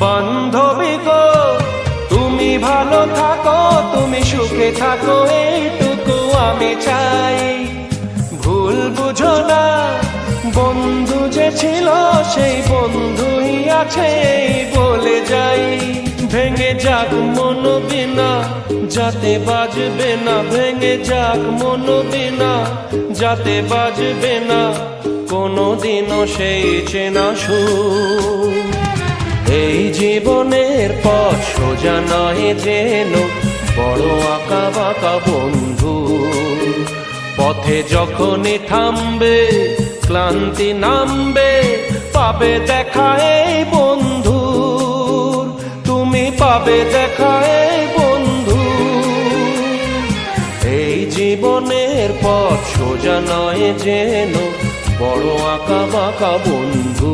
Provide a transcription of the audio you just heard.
বান্ধবী গো তুমি ভালো থাকো, তুমি সুখে থাকো, এইটুকু আমি চাই। ভুল বুঝো না, বন্ধু যে ছিল সেই বন্ধুই আছে এই বলে যাই। ভেঙে যাক মন বিনা যাতে বাজবে না, ভেঙে যাক মন বিনা যাতে বাজবে না কোনোদিনও সেই চেনা সুর। এই জীবনের পথ সোজা নয় যেন বড় আঁকা বাঁকা বন্ধু। পথে যখনই থামবে ক্লান্তি নামবে, পাবে দেখা এই বন্ধু, তুমি পাবে দেখা এই বন্ধু। এই জীবনের পথ সোজা নয় যেন বড় আঁকা বাঁকা বন্ধু।